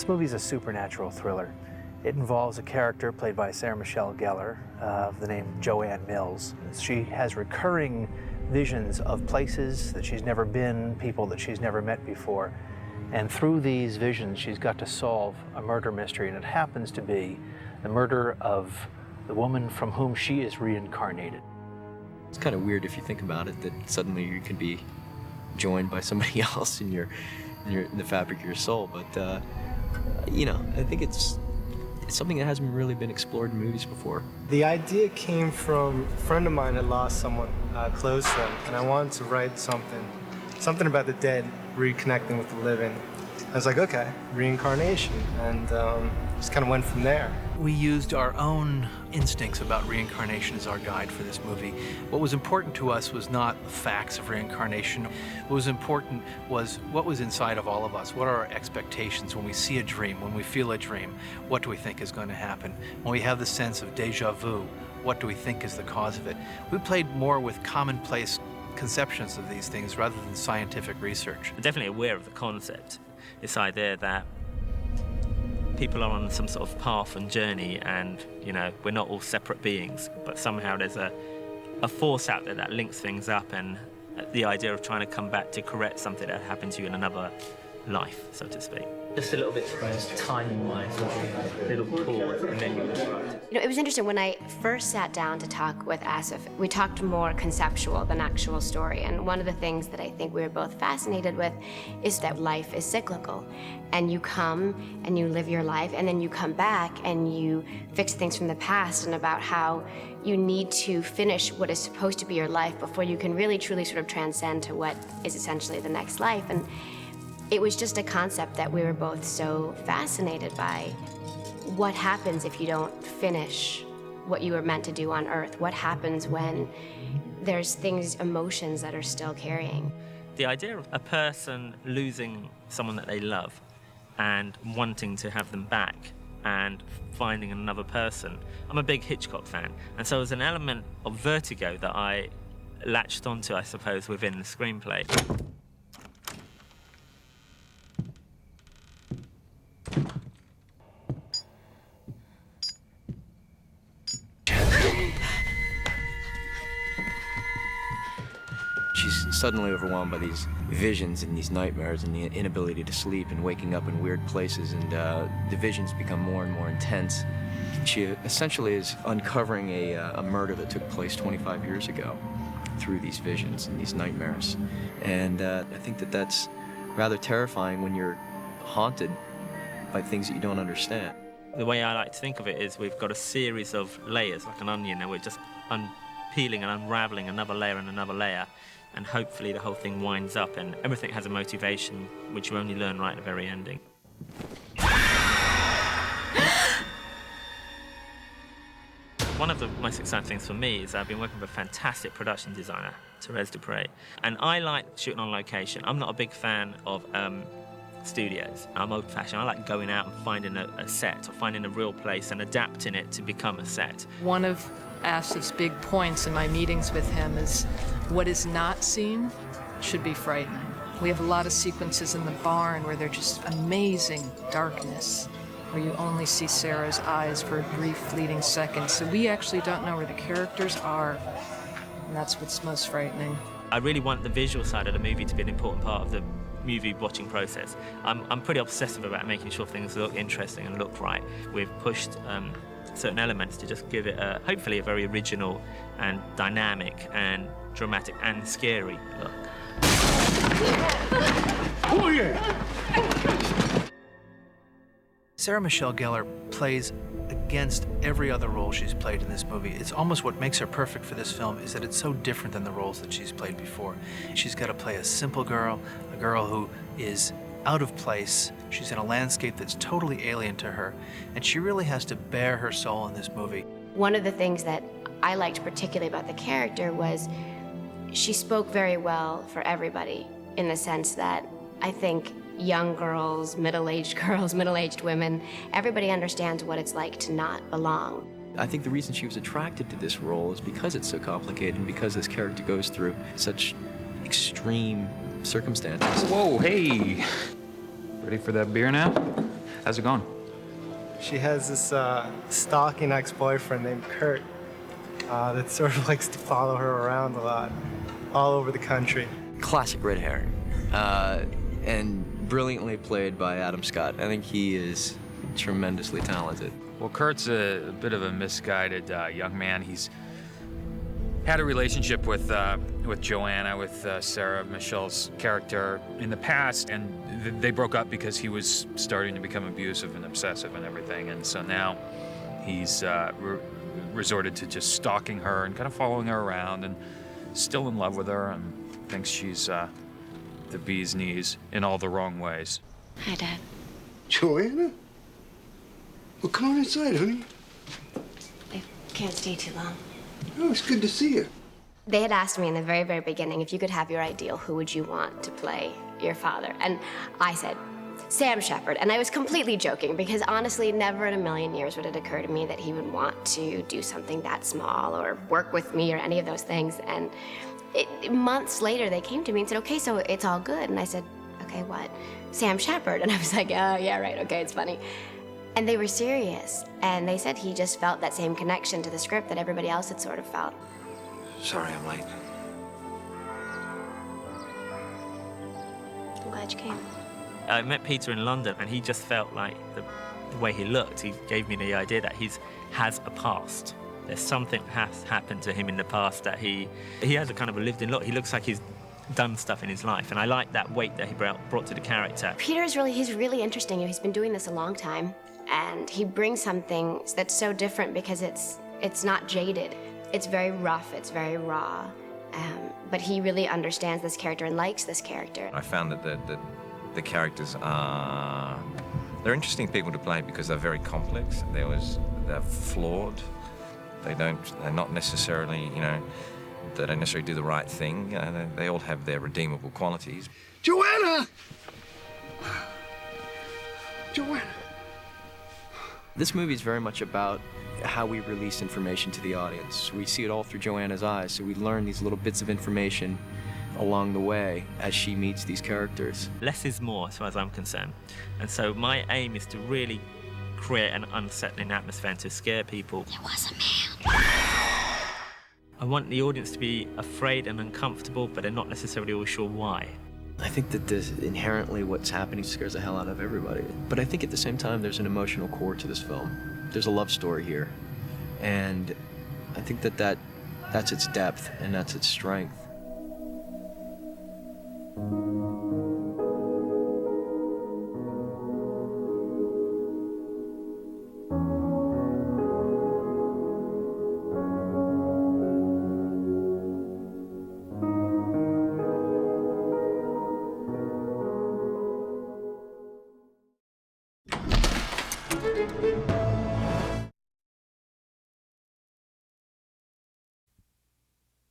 This movie is a supernatural thriller. It involves a character played by Sarah Michelle Gellar of the name Joanne Mills. She has recurring visions of places that she's never been, people that she's never met before. And through these visions, she's got to solve a murder mystery, and it happens to be the murder of the woman from whom she is reincarnated. It's kind of weird if you think about it, that suddenly you can be joined by somebody else in the fabric of your soul. But you know, I think it's something that hasn't really been explored in movies before. The idea came from a friend of mine had lost someone close to him, and I wanted to write something about the dead reconnecting with the living. I was like, okay, reincarnation, and just kind of went from there. We used our own instincts about reincarnation as our guide for this movie. What was important to us was not the facts of reincarnation. What was important was what was inside of all of us. What are our expectations when we see a dream, when we feel a dream? What do we think is going to happen? When we have the sense of déjà vu, what do we think is the cause of it? We played more with commonplace conceptions of these things rather than scientific research. I'm definitely aware of the concept, this idea that people are on some sort of path and journey, and you know, we're not all separate beings, but somehow there's a force out there that links things up, and the idea of trying to come back to correct something that happened to you in another life, so to speak. Just a little bit timing-wise, a little pause, and then you interrupt. You know, it was interesting, when I first sat down to talk with Asif, we talked more conceptual than actual story, and one of the things that I think we were both fascinated with is that life is cyclical, and you come and you live your life, and then you come back and you fix things from the past, and about how you need to finish what is supposed to be your life before you can really truly sort of transcend to what is essentially the next life. And it was just a concept that we were both so fascinated by. What happens if you don't finish what you were meant to do on Earth? What happens when there's things, emotions that are still carrying? The idea of a person losing someone that they love and wanting to have them back and finding another person. I'm a big Hitchcock fan, and so there's an element of vertigo that I latched onto, I suppose, within the screenplay. She's suddenly overwhelmed by these visions and these nightmares and the inability to sleep and waking up in weird places, and the visions become more and more intense. She essentially is uncovering a murder that took place 25 years ago through these visions and these nightmares. And I think that that's rather terrifying when you're haunted by things that you don't understand. The way I like to think of it is we've got a series of layers, like an onion, and we're just peeling and unraveling another layer and another layer, and hopefully the whole thing winds up and everything has a motivation, which you only learn right at the very ending. One of the most exciting things for me is I've been working with a fantastic production designer, Therese Dupre, and I like shooting on location. I'm not a big fan of studios. I'm old-fashioned. I like going out and finding a set, or finding a real place and adapting it to become a set. One of Asif's big points in my meetings with him is what is not seen should be frightening. We have a lot of sequences in the barn where they're just amazing darkness, where you only see Sarah's eyes for a brief fleeting second. So we actually don't know where the characters are, and that's what's most frightening. I really want the visual side of the movie to be an important part of the movie watching process. I'm pretty obsessive about making sure things look interesting and look right. We've pushed certain elements to just give it hopefully a very original and dynamic and dramatic and scary look. Oh, yeah. Sarah Michelle Gellar plays against every other role she's played in this movie. It's almost what makes her perfect for this film is that it's so different than the roles that she's played before. She's got to play a simple girl, a girl who is out of place. She's in a landscape that's totally alien to her, and she really has to bare her soul in this movie. One of the things that I liked particularly about the character was she spoke very well for everybody, in the sense that I think young girls, middle-aged women, everybody understands what it's like to not belong. I think the reason she was attracted to this role is because it's so complicated and because this character goes through such extreme circumstances. Whoa, hey! Ready for that beer now? How's it going? She has this stalking ex-boyfriend named Kurt that sort of likes to follow her around a lot, all over the country. Classic red herring, and brilliantly played by Adam Scott. I think he is tremendously talented. Well, Kurt's a bit of a misguided young man. He's had a relationship with Joanna, with Sarah Michelle's character in the past, and they broke up because he was starting to become abusive and obsessive and everything. And so now he's resorted to just stalking her and kind of following her around, and still in love with her and thinks she's the bee's knees in all the wrong ways. Hi, Dad. Joanna? Well, come on inside, honey. I can't stay too long. Oh, it's good to see you. They had asked me in the very, very beginning, if you could have your ideal, who would you want to play your father? And I said, Sam Shepard. And I was completely joking because honestly, never in a million years would it occur to me that he would want to do something that small or work with me or any of those things. And months later, they came to me and said, okay, so it's all good. And I said, okay, what? Sam Shepard. And I was like, oh, yeah, right, okay, it's funny. And they were serious. And they said he just felt that same connection to the script that everybody else had sort of felt. Sorry I'm late. I'm glad you came. I met Peter in London, and he just felt like the way he looked, he gave me the idea that he has a past. There's something has happened to him in the past that he has a kind of a lived-in look. He looks like he's done stuff in his life, and I like that weight that he brought to the character. Peter's he's really interesting. He's been doing this a long time, and he brings something that's so different because it's not jaded. It's very rough, it's very raw, but he really understands this character and likes this character. I found that the characters they're interesting people to play because they're very complex. They're flawed. They're not necessarily, they don't necessarily do the right thing. They all have their redeemable qualities. Joanna! Joanna! This movie is very much about how we release information to the audience. We see it all through Joanna's eyes, so we learn these little bits of information along the way as she meets these characters. Less is more, as far as I'm concerned. And so my aim is to really create an unsettling atmosphere and to scare people. There was a man. I want the audience to be afraid and uncomfortable, but they're not necessarily all sure why. I think that inherently what's happening scares the hell out of everybody. But I think at the same time there's an emotional core to this film. There's a love story here. And I think that's its depth and that's its strength.